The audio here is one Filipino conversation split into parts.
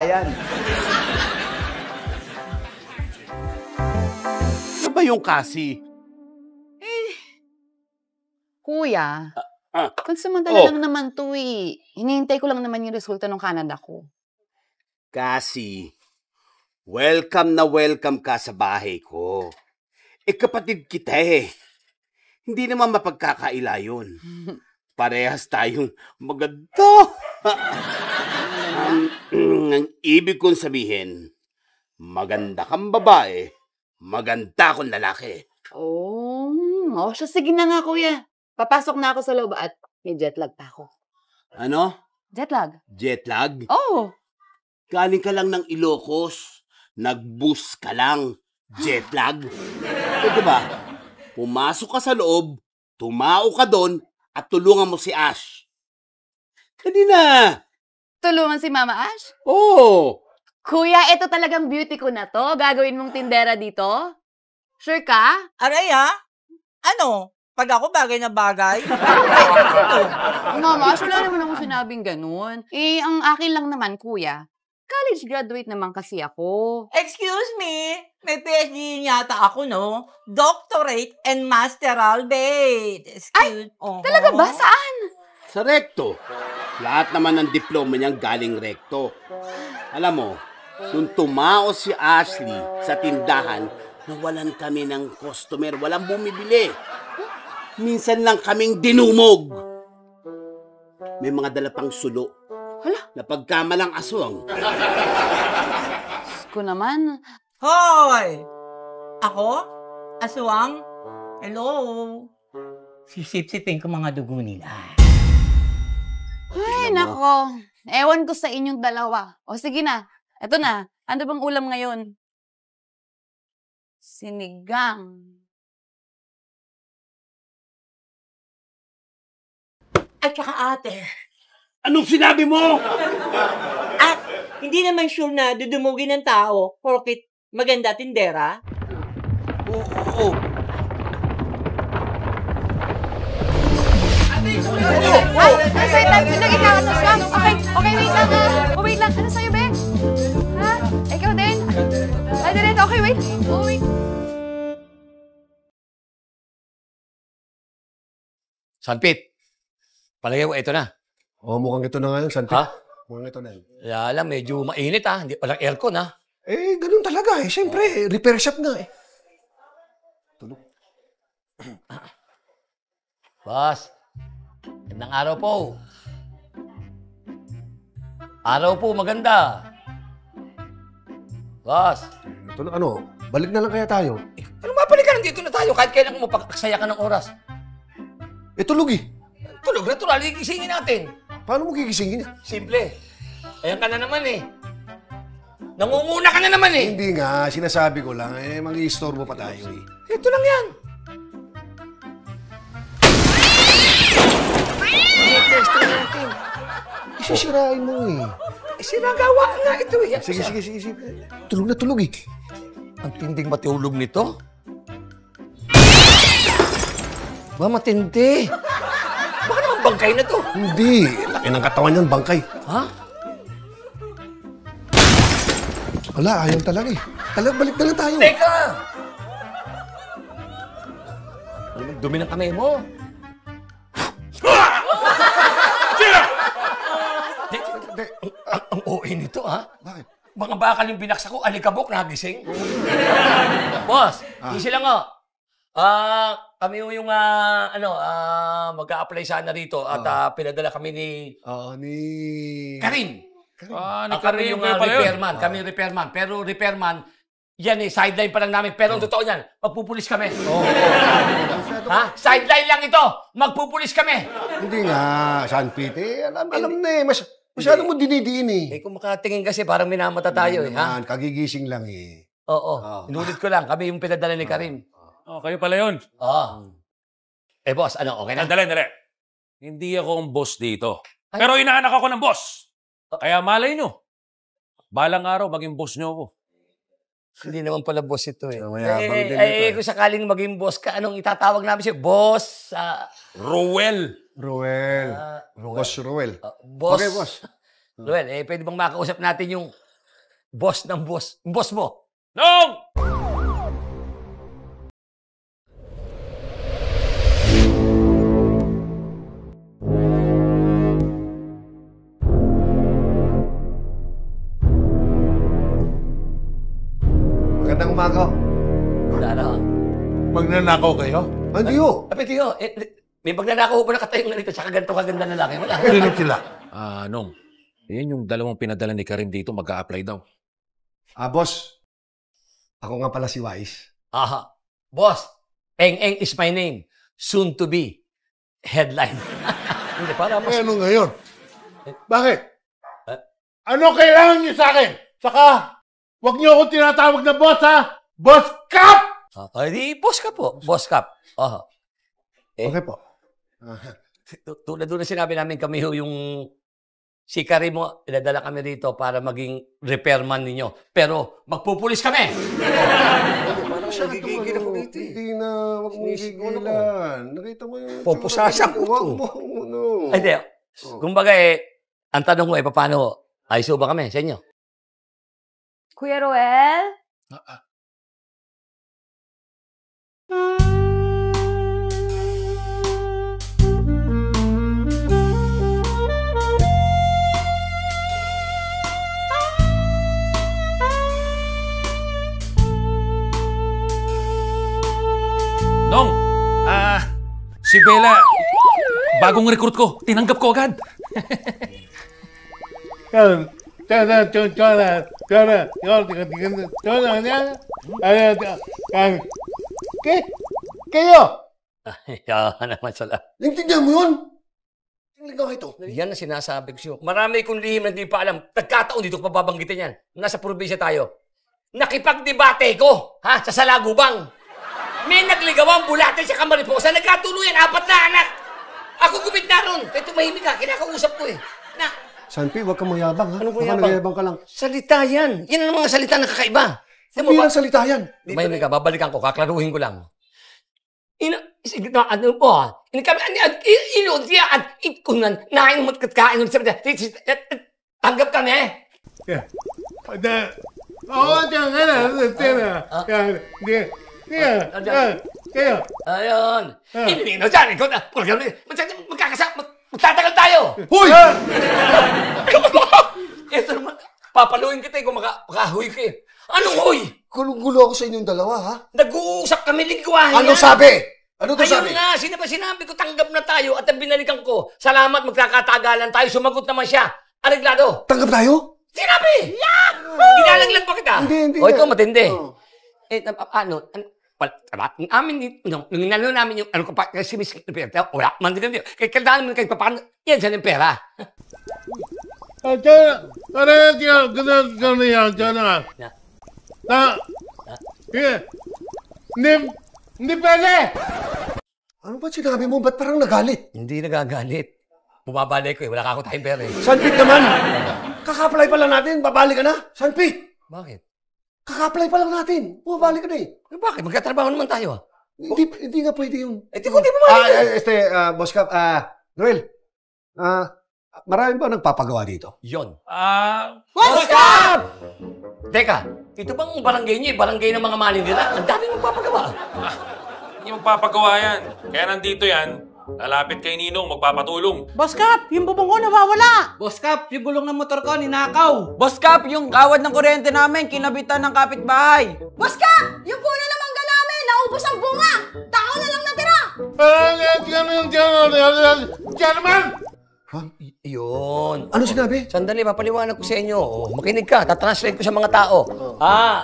yan. Ano ba yung kasi? Kuya, pansamantala lang naman to eh. Hinihintay ko lang naman yung resulta ng Canada ko. Kasi, welcome na welcome ka sa bahay ko. Kapatid kita eh. Hindi naman mapagkakaila yun. Parehas tayong maganda. Ang ibig kong sabihin, maganda kang babae, maganda akong lalaki. Oh, siya, sige na nga kuya. Papasok na ako sa loob at may jet lag pa ako. Ano? Jet lag? Jet lag? Oh! Galing ka lang ng Ilocos. Nag-bus ka lang. Jet lag? Diba? Pumasok ka sa loob, tumao ka doon, at tulungan mo si Ash. Kanina! Tulungan si Mama Ash? Oo! Kuya, ito talagang beauty ko na to. Gagawin mong tindera dito? Sure ka? Aray Ano? Pag ako bagay na bagay? Mama Ash, wala naman akong sinabing ganun. Ang akin lang naman, kuya, college graduate naman kasi ako. Excuse me? May PhD yata ako, no? Doctorate and masteral bait. Talaga ba? Saan? Sa recto. Lahat naman ng diploma niyang galing recto. Alam mo, nung tumao si Ashley sa tindahan, nawalan kami ng customer, walang bumibili. Minsan lang kaming dinumog. May mga dala pang sulo. Hala? Na pagkamalang aswang. Ko naman. Hoy! Ako? Aswang? Hello? Sisip-sipin ko mga dugo nila. Ay, nako. Ewan ko sa inyong dalawa. O sige na. Eto na. Ano bang ulam ngayon? Sinigang. At saka ate. Anong sinabi mo? At hindi naman sure na dudumugin ng tao porkit maganda tindera. Oo. Wait lang. Pinag-ikaw sa swam. Okay, wait lang ha. Wait lang. Ano sa'yo, Ben? Ha? Ikaw din? Ay, direto. Okay, wait. Wait. Sanpit, palagay ko, ito na. Mukhang ito na nga yung Sanpit. Ha? Mukhang ito na yun. Kaya alam, medyo mainit Hindi palang aircon Ganun talaga Siyempre, repair shop nga Tulog. Boss, magandang araw po. Araw po, maganda. Boss. Tulog, balik na lang kaya tayo? Ano mapalikan? Dito na tayo. Kahit kailan mo pagsaya ka ng oras. Tulog Tulog, natural. Gigisingin natin. Paano mo gigisingin? Simple. Ayan ka na naman Nangunguna ka na naman Hindi nga, sinasabi ko lang, mag-i-istorbo pa tayo Ito lang yan. Test natin. Isisirain mo Sinagawa nga ito Sige. Tulog na tulog Ang tinding matulog nito. Ba, matindi. Baka naman bangkay na to. Hindi, laki ng katawan niyan, bangkay. Ha? Wala, ayaw talaga balik na lang tayo. Teka! Alam mo, dumi ng kamay mo. Ang OA nito, Bakit? Mga bakal yung binaksa ko, alikabok, nagising. Boss, easy lang kami yung mag-a-apply sana rito at pinadala kami ni... Karin. Kami yung repairman. Kami yung repairman. Pero repairman, yan sideline pa lang namin. Pero ang totoo yan, magpupulis kami. Sideline lang ito. Magpupulis kami. Hindi nga, Sanpit. Alam na masyado mo dinidiin kung makatingin kasi parang minamata tayo Kagigising lang Oo. Inulit ko lang. Kami yung pinadala ni Karin. Kayo pala yun. Boss, okay na? Dali. Hindi ako ang boss dito. Pero inaanak ako ng boss. Kaya malay nyo. Balang araw, maging boss nyo ako. Hindi naman pala boss ito mayabang din ito kung sakaling maging boss ka, anong itatawag namin siya? Boss? Roel. Boss Roel. Boss. Okay, boss. Roel, pwede bang makausap natin yung boss ng boss. Boss mo. Nong! Magandang umaga. Wala na. Magnanakaw kayo? Hindi ho. Apetito, may magnanakaw pa nakatayong na rito tsaka ganito kaganda na lalaki. Wala. Sino sila? Nong, yan yung dalawang pinadala ni Karim dito, mag-a-apply daw. Boss. Ako nga pala si Wise. Aha. Boss, Eng is my name. Soon to be. Headline. Hindi, para mas... Ano ngayon? Bakit? Ano kailangan niyo sa akin? Saka, huwag niyo ako tinatawag na boss, ha? Boss Cap! Ay, di, boss ka po. Boss Cap. Aha. Okay po. Tulad doon na sinabi namin kami yung si Karim mo, pinadala kami rito para maging repairman ninyo. Pero magpupulis kami. Nagigigil ako dito eh. Hindi na. Huwag mong gigilan. Nakita mo yung... Pupusasak ko Huwag to. mo. Ano? Ay, di. Kumbaga ang tanong ko paano ayos ba kami sa inyo? Kuya Roel? Nong! Si Bella, bagong recruit ko. Tinanggap ko agad. Kayo! Yan naman sala. Naintindihan mo yun? Ang ligaw ito. Yan ang sinasabi ko sa'yo. Marami kong lihim na hindi pa alam. Nagkataon dito ko babanggitin yan. Nasa probinsya tayo. Nakipagdebate ko, ha, sa Salagubang. May nagligawang bulate sa Kamariposa. Nagkatuluyan, 4 na anak. Ako gumit na ron. Kaya tumahimik ka, kinakausap ko eh. Na, Sanpi, huwag kang mayabang, ha? Anong Baka mayabang? nagyayabang ka lang. salita yan. Yan ang mga salita na kakaiba. Hindi lang salita yan. Tumahimik ka, babalikan ko, kaklaruhin ko lang. Ano po, inuntiyan, ikunan, nain mo katkain mo sabi tanggap kami. Ayun. Inilino dyan, ikaw na, magtatagal tayo. Hoy! Ito naman, papaluin kita kung makahuy ka eh. Anong huy? Gulong-gulo ako sa inyong dalawa, ha? Nag-uusap kami lingwahe Ano yan. sabi? Ano to sabi? Ayun na, sinabi ko, tanggap na tayo at ang binalikan ko, salamat, magkakatagalan tayo, sumagot naman siya. Areglado. Tanggap tayo? Sinabi! Inalaglag pa kita. Hindi O ito, nga. matindi. Oh. Nung inano namin yung, kasi Miss Pera, wala, mandigan din. Kaya kailangan naman kayo paano, yan sa ng pera. Hindi pwede! Ano ba sinabi mo? Ba't parang nagalit? Hindi nagagalit. Bumabalik ko eh, wala ka ako tayong pera eh. Sanpit naman! Kaka-apply pa lang natin, babalik ka na? Sanpit! Bakit? Kaka-apply pa lang natin, bumabalik ka na eh. Bakit? Magkatrabaho naman tayo ah. Hindi nga pwede yun. Eh, di ko di bumalik. Boss Cap, Noel, marami ba nagpapagawa dito? Yon. What's up? Teka, ito bang barangay niyo eh? Barangay ng mga Manila? Ang daming magpapagawa. Hindi magpapagawa yan. Kaya nandito yan, lalapit kay Ninong, magpapatulong. Boss Cap, yung bubong ko nawawala. Boss Cap, yung gulong ng motor ko, ninakaw. Boss Cap, yung kawad ng kuryente namin, kinabitan ng kapitbahay. Boss Cap! Yung puno ng mangga namin, naubos ang bunga! Tao na lang natira! Gentlemen! Yun. Ano sinabi? Sandali, papaliwanag ko sa inyo. Oh, makinig ka, tatranslate ko sa mga tao.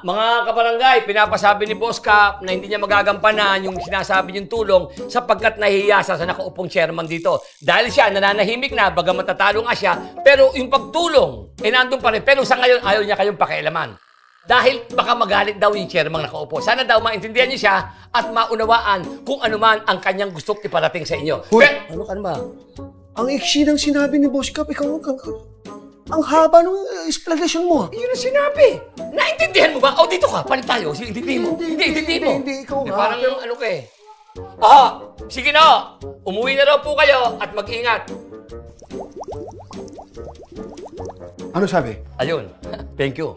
Mga kabarangay, pinapasabi ni Boss Cap na hindi niya magagampanan yung sinasabi niyong tulong sapagkat nahihiya sa nakaupong chairman dito. Dahil siya, nananahimik na, bagamat natatalo nga siya, pero yung pagtulong, nandun pa rin. Pero sa ngayon, ayaw niya kayong pakialaman. Dahil baka magalit daw yung chairman nakaupo. Sana daw maintindihan niyo siya at maunawaan kung ano man ang kanyang gustong iparating sa inyo. Hoy! Ano ka ba? Ang iksi ng sinabi ni Boss Cap, ikaw ang haba ng explanation mo. Yun ang sinabi. Naintindihan mo ba? O, dito ka. Palit tayo. Intindihin mo. Intindihin mo. Hindi, ikaw nga. Parang yung ano ka eh. Sige na. Umuwi na raw po kayo at mag-ingat. Ano sabi? Ayun. Thank you.